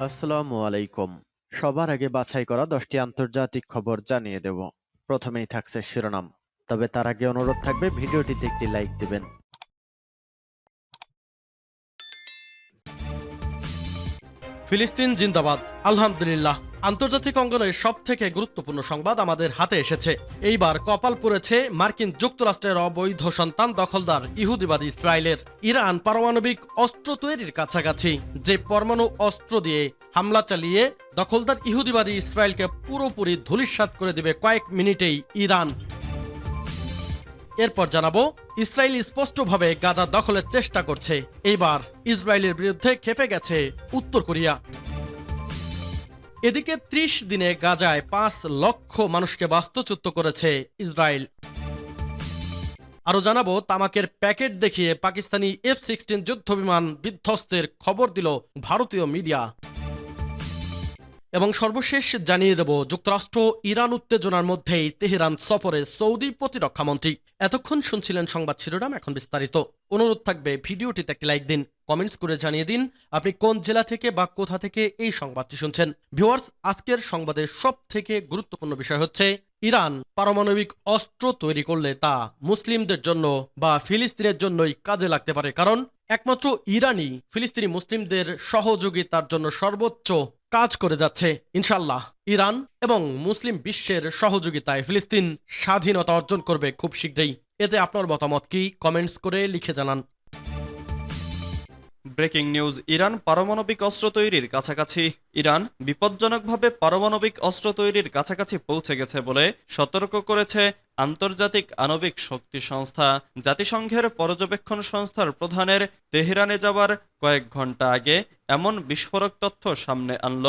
আসসালামু আলাইকুম। সবার আগে বাছাই করা 10টি আন্তর্জাতিক খবর জানিয়ে দেব। প্রথমেই থাকছে শিরোনাম। তবে তার আগে অনুরোধ থাকবে ভিডিওটিতে একটি লাইক দিবেন। ফিলিস্তিন জিন্দাবাদ। আলহামদুলিল্লাহ, আন্তর্জাতিক অঙ্গনের সবথেকে গুরুত্বপূর্ণ সংবাদ আমাদের হাতে এসেছে। এইবার কপাল পুড়েছে মার্কিন যুক্তরাষ্ট্রের অবৈধ সন্তান দখলদার ইহুদিবাদী ইসরায়েলের। ইরান পারমাণবিক অস্ত্র তৈরির কাছাকাছি। যে পরমাণু অস্ত্র দিয়ে হামলা চালিয়ে দখলদার ইহুদিবাদী ইসরায়েলকে পুরোপুরি ধূলিসাৎ করে দেবে কয়েক মিনিটেই ইরান। এরপর জানাবো, ইসরায়েল স্পষ্টভাবে গাজা দখলের চেষ্টা করছে। এইবার ইসরায়েলের বিরুদ্ধে ক্ষেপে গেছে উত্তর কোরিয়া। এদিকে ৩০ দিনে গাজায় ৫ লক্ষ মানুষকে বাস্তুচ্যুত করেছে ইসরায়েল। আরো জানাবো, তামাকের প্যাকেট দেখিয়ে পাকিস্তানি F-16 যুদ্ধবিমান বিধ্বস্তের খবর দিল ভারতীয় মিডিয়া। এবং সর্বশেষ জানিয়ে দেব, যুক্তরাষ্ট্র ইরান উত্তেজনার মধ্যেই তেহরান সফরে সৌদি প্রতিরক্ষামন্ত্রী। এতক্ষণ শুনছিলেন সংবাদ শিরোনাম, এখন বিস্তারিত। অনুরোধ থাকবে ভিডিওটিতে একটি লাইক দিন, কমেন্টস করে জানিয়ে দিন আপনি কোন জেলা থেকে বা কোথা থেকে এই সংবাদটি শুনছেন। ভিউয়ার্স, আজকের সংবাদের সব থেকে গুরুত্বপূর্ণ বিষয় হচ্ছে, ইরান পারমাণবিক অস্ত্র তৈরি করলে তা মুসলিমদের জন্য বা ফিলিস্তিনের জন্যই কাজে লাগতে পারে, কারণ একমাত্র ইরানই ফিলিস্তিনি মুসলিমদের সহযোগিতার জন্য সর্বোচ্চ কাজ করে যাচ্ছে। ইনশাল্লাহ ইরান এবং মুসলিম বিশ্বের সহযোগিতায় ফিলিস্তিন স্বাধীনতা অর্জন করবে খুব শীঘ্রই। এতে আপনার মতামত কি, কমেন্টস করে লিখে জানান। ব্রেকিং নিউজ, ইরান পারমাণবিক অস্ত্র তৈরির কাছাকাছি। ইরান বিপজ্জনকভাবে পারমাণবিক অস্ত্র তৈরির কাছাকাছি পৌঁছে গেছে বলে সতর্ক করেছে আন্তর্জাতিক আণবিক শক্তি সংস্থা। জাতিসংঘের পর্যবেক্ষণ সংস্থার প্রধানের তেহরানে যাওয়ার কয়েক ঘন্টা আগে এমন বিস্ফোরক তথ্য সামনে আনল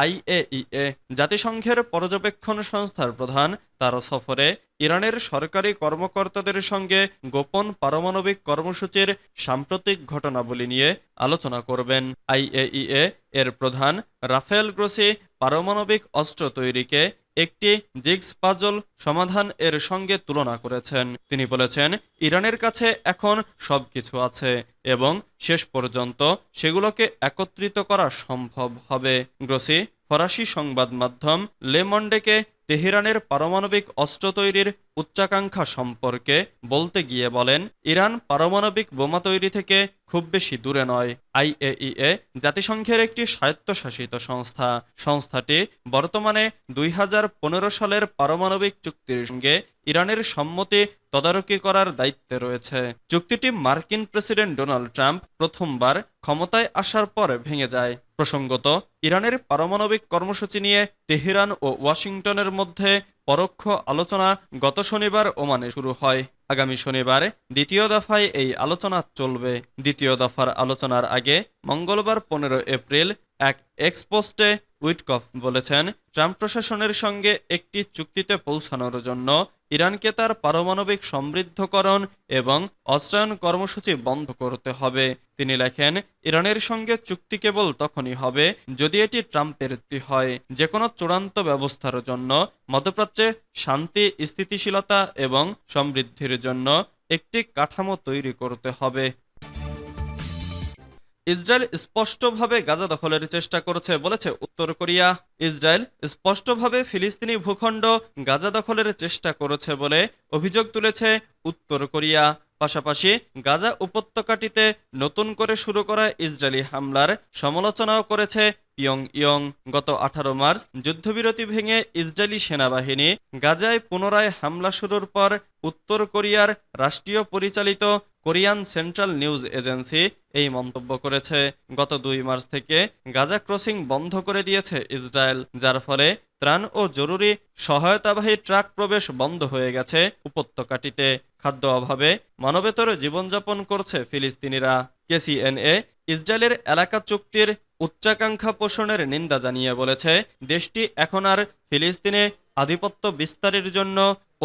IAEA। জাতিসংঘের পর্যবেক্ষণ সংস্থার প্রধান তার সফরে ইরানের সরকারি কর্মকর্তাদের সঙ্গে গোপন পারমাণবিক কর্মসূচির সাম্প্রতিক ঘটনাবলী নিয়ে আলোচনা করবেন। IAEA এর প্রধান রাফেল গ্রোসি পারমাণবিক অস্ত্র তৈরিকে একটি জিগস পাজল সমাধান এর সঙ্গে তুলনা করেছেন। তিনি বলেছেন, ইরানের কাছে এখন সবকিছু আছে এবং শেষ পর্যন্ত সেগুলোকে একত্রিত করা সম্ভব হবে। গ্রোসি ফরাসি সংবাদ মাধ্যম লে মন্ডেকে তেহরানের পারমাণবিক অস্ত্র তৈরির উচ্চাকাঙ্ক্ষা সম্পর্কে বলতে গিয়ে বলেন, ইরান পারমাণবিক বোমা তৈরি থেকে খুব বেশি দূরে নয়। IAEA জাতিসংঘের একটি স্বায়ত্তশাসিত সংস্থা। সংস্থাটি বর্তমানে ২০১৫ সালের পারমাণবিক চুক্তির সঙ্গে ইরানের সম্মতি তদারকি করার দায়িত্বে রয়েছে। চুক্তিটি মার্কিন প্রেসিডেন্ট ডোনাল্ড ট্রাম্প প্রথমবার ক্ষমতায় আসার পর ভেঙে যায়। প্রসঙ্গত, ইরানের পারমাণবিক কর্মসূচি নিয়ে তেহরান ও ওয়াশিংটনের মধ্যে পরোক্ষ আলোচনা গত শনিবার ওমানে শুরু হয়। আগামী শনিবার দ্বিতীয় দফায় এই আলোচনা চলবে। দ্বিতীয় দফার আলোচনার আগে মঙ্গলবার ১৫ এপ্রিল এক এক্সপোস্টে উইটকফ বলেছেন, ট্রাম্প প্রশাসনের সঙ্গে একটি চুক্তিতে পৌঁছানোর জন্য ইরানকে তার পারমাণবিক সমৃদ্ধকরণ এবং অস্ত্রায়ন কর্মসূচি বন্ধ করতে হবে। তিনি লেখেন, ইরানের সঙ্গে চুক্তি কেবল তখনই হবে যদি এটি ট্রাম্পের হয়। যে কোনো চূড়ান্ত ব্যবস্থার জন্য মধ্যপ্রাচ্যে শান্তি, স্থিতিশীলতা এবং সমৃদ্ধির জন্য একটি কাঠামো তৈরি করতে হবে। ইসরায়েল স্পষ্টভাবে গাজা দখলের চেষ্টা করছে বলেছে উত্তর কোরিয়া। ইসরায়েল স্পষ্টভাবে ফিলিস্তিনি ভূখণ্ড গাজা দখলের চেষ্টা করেছে বলে অভিযোগ তুলেছে উত্তর কোরিয়া। পাশাপাশি গাজা উপত্যকাটিতে নতুন করে শুরু করা ইসরায়েলি হামলার সমালোচনাও করেছে পিয়ংইয়ং। গত 18 মার্চ যুদ্ধবিরতি ভেঙে ইসরায়েলি সেনাবাহিনী গাজায় পুনরায় হামলা শুরুর পর উত্তর কোরিয়ার রাষ্ট্রীয় পরিচালিত কোরিয়ান সেন্ট্রাল নিউজ এজেন্সি এই মন্তব্য করেছে। গত 2 মার্চ থেকে গাজা ক্রসিং বন্ধ করে দিয়েছে ইসরায়েল, যার ফলে ত্রাণ ও জরুরি সহায়তাবাহী ট্রাক প্রবেশ বন্ধ হয়ে গেছে উপত্যকাটিতে। খাদ্য অভাবে মানবেতর জীবনযাপন করছে ফিলিস্তিনিরা। KCNA ইসরায়েলের এলাকা চুক্তির উচ্চাকাঙ্ক্ষা পোষণের নিন্দা জানিয়ে বলেছে, দেশটি এখন আর ফিলিস্তিনে আধিপত্য বিস্তারের জন্য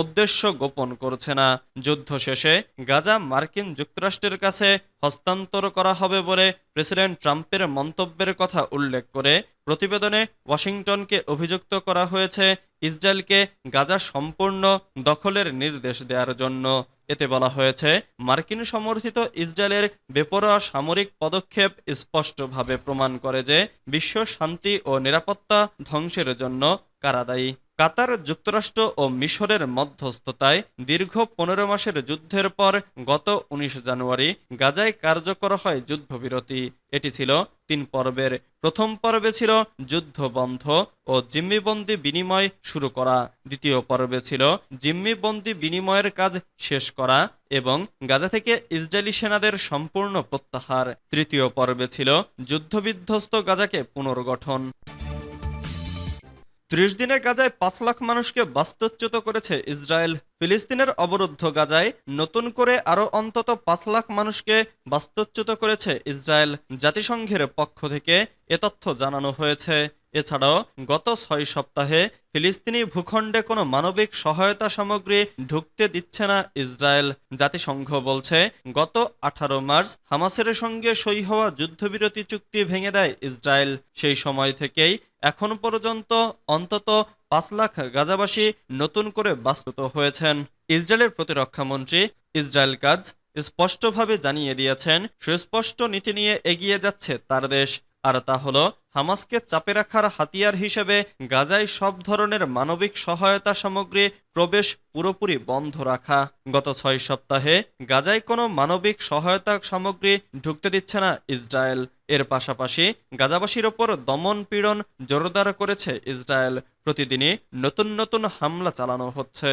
উদ্দেশ্য গোপন করছে না। যুদ্ধ শেষে গাজা মার্কিন যুক্তরাষ্ট্রের কাছে হস্তান্তর করা হবে বলে প্রেসিডেন্ট ট্রাম্পের মন্তব্যের কথা উল্লেখ করে প্রতিবেদনে ওয়াশিংটনকে অভিযুক্ত করা হয়েছে ইসরায়েলকে গাজা সম্পূর্ণ দখলের নির্দেশ দেওয়ার জন্য। এতে বলা হয়েছে, মার্কিন সমর্থিত ইসরায়েলের বেপরোয়া সামরিক পদক্ষেপ স্পষ্টভাবে প্রমাণ করে যে বিশ্ব শান্তি ও নিরাপত্তা ধ্বংসের জন্য কারা দায়ী। কাতার, যুক্তরাষ্ট্র ও মিশরের মধ্যস্থতায় দীর্ঘ 15 মাসের যুদ্ধের পর গত 19 জানুয়ারি গাজায় কার্যকর হয় যুদ্ধবিরতি। এটি ছিল 3 পর্বের। প্রথম পর্বে ছিল যুদ্ধ বন্ধ ও জিম্মিবন্দি বিনিময় শুরু করা। দ্বিতীয় পর্বে ছিল জিম্মিবন্দি বিনিময়ের কাজ শেষ করা এবং গাজা থেকে ইসরায়েলি সেনাদের সম্পূর্ণ প্রত্যাহার। তৃতীয় পর্বে ছিল যুদ্ধবিধ্বস্ত গাজাকে পুনর্গঠন। 30 দিনে গাজায় 5 লাখ মানুষকে বাস্তুচ্যুত করেছে ইসরায়েল। ফিলিস্তিনের অবরুদ্ধ গাজায় নতুন করে আরও অন্তত 5 লাখ মানুষকে বাস্তুচ্যুত করেছে ইসরায়েল। জাতিসংঘের পক্ষ থেকে এ তথ্য জানানো হয়েছে। এছাড়াও গত 6 সপ্তাহে ফিলিস্তিনি ভূখণ্ডে কোনো মানবিক সহায়তা সামগ্রী ঢুকতে দিচ্ছে না ইসরায়েল। জাতিসংঘ বলছে, গত 18 মার্চ হামাসের সঙ্গে সই হওয়া যুদ্ধবিরতি চুক্তি ভেঙে দেয় ইসরায়েল। সেই সময় থেকেই এখন পর্যন্ত অন্তত 5 লাখ গাজাবাসী নতুন করে বাস্তুত হয়েছেন। ইসরায়েলের প্রতিরক্ষামন্ত্রী ইসরায়েল কাজ স্পষ্টভাবে জানিয়ে দিয়েছেন, সুস্পষ্ট নীতি নিয়ে এগিয়ে যাচ্ছে তার দেশ। আর তা হলো হামাসকে চাপে রাখার হাতিয়ার হিসেবে গাজায় সব ধরনের মানবিক সহায়তা সামগ্রী প্রবেশ পুরোপুরি বন্ধ রাখা। গত 6 সপ্তাহে গাজায় কোনো মানবিক সহায়তা সামগ্রী ঢুকতে দিচ্ছে না ইসরায়েল। এর পাশাপাশি গাজাবাসীর ওপর দমন পীড়ন জোরদার করেছে ইসরায়েল। প্রতিদিনই নতুন নতুন হামলা চালানো হচ্ছে।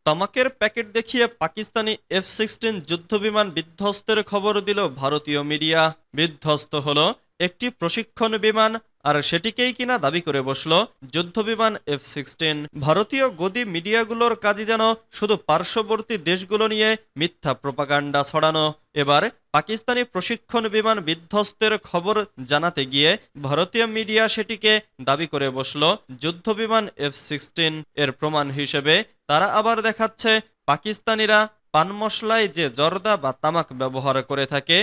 তামাকের প্যাকেট দেখিয়ে পাকিস্তানি F-16 যুদ্ধবিমান বিধ্বস্তের খবর দিল ভারতীয় মিডিয়া। বিধ্বস্ত হলো একটি প্রশিক্ষণ বিমান, আর সেটিকেই কিনা দাবি করে বসল যুদ্ধবিমান F-16। ভারতীয় গদি মিডিয়াগুলোর কাজই যেন শুধু পার্শ্ববর্তী দেশগুলো নিয়ে মিথ্যা প্রোপাগান্ডা ছড়ানো। এবার পাকিস্তানি প্রশিক্ষণ বিমান বিধ্বস্তের খবর জানাতে গিয়ে ভারতীয় মিডিয়া সেটিকে দাবি করে বসল যুদ্ধবিমান F-16। এর প্রমাণ হিসেবে তারা আবার দেখাচ্ছে পাকিস্তানিরা পান মশলায় যে জর্দা বা তামাক ব্যবহার করে থাকে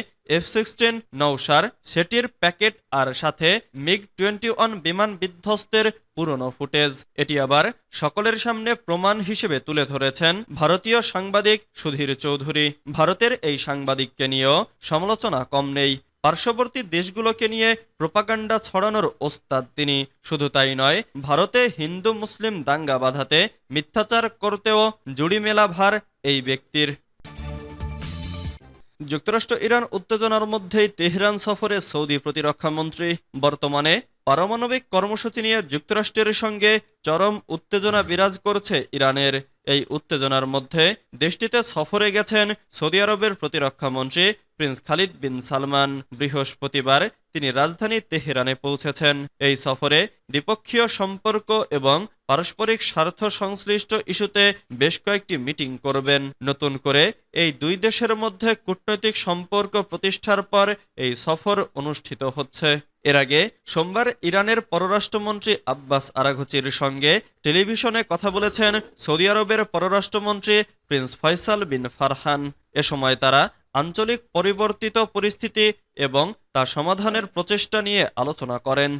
F-16 নৌসার, সেটির প্যাকেট আর সাথে MiG-21 বিমান বিধ্বস্তের পুরনো ফুটেজ। এটি আবার সকলের সামনে প্রমাণ হিসেবে তুলে ধরেছেন ভারতীয় সাংবাদিক সুধীর চৌধুরী। ভারতের এই সাংবাদিককে নিয়েও সমালোচনা কম নেই। পার্শ্ববর্তী দেশগুলোকে নিয়ে প্রোপাগান্ডা ছড়ানোর ওস্তাদ তিনি। শুধু তাই নয়, ভারতে হিন্দু মুসলিম দাঙ্গা বাঁধাতে মিথ্যাচার করতেও জুড়ি মেলা ভার এই ব্যক্তির। যুক্তরাষ্ট্র ইরান উত্তেজনার মধ্যেই তেহরান সফরে সৌদি প্রতিরক্ষামন্ত্রী। বর্তমানে পারমাণবিক কর্মসূচি নিয়ে যুক্তরাষ্ট্রের সঙ্গে চরম উত্তেজনা বিরাজ করছে ইরানের। এই উত্তেজনার মধ্যে দেশটিতে সফরে গেছেন সৌদি আরবের প্রতিরক্ষামন্ত্রী প্রিন্স খালিদ বিন সালমান। বৃহস্পতিবার তিনি রাজধানী তেহরানে পৌঁছেছেন। এই সফরে দ্বিপক্ষীয় সম্পর্ক এবং পারস্পরিক স্বার্থ সংশ্লিষ্ট ইস্যুতে বেশ কয়েকটি মিটিং করবেন। নতুন করে এই দুই দেশের মধ্যে কূটনৈতিক সম্পর্ক প্রতিষ্ঠার পর এই সফর অনুষ্ঠিত হচ্ছে। এর আগে সোমবার ইরানের পররাষ্ট্রমন্ত্রী আব্বাস আরাঘচির সঙ্গে টেলিভিশনে কথা বলেছেন সৌদি আরবের পররাষ্ট্রমন্ত্রী প্রিন্স ফয়সাল বিন ফারহান। এ সময় তারা আঞ্চলিক পরিবর্তিত পরিস্থিতি এবং তা সমাধানের প্রচেষ্টা নিয়ে আলোচনা করেন।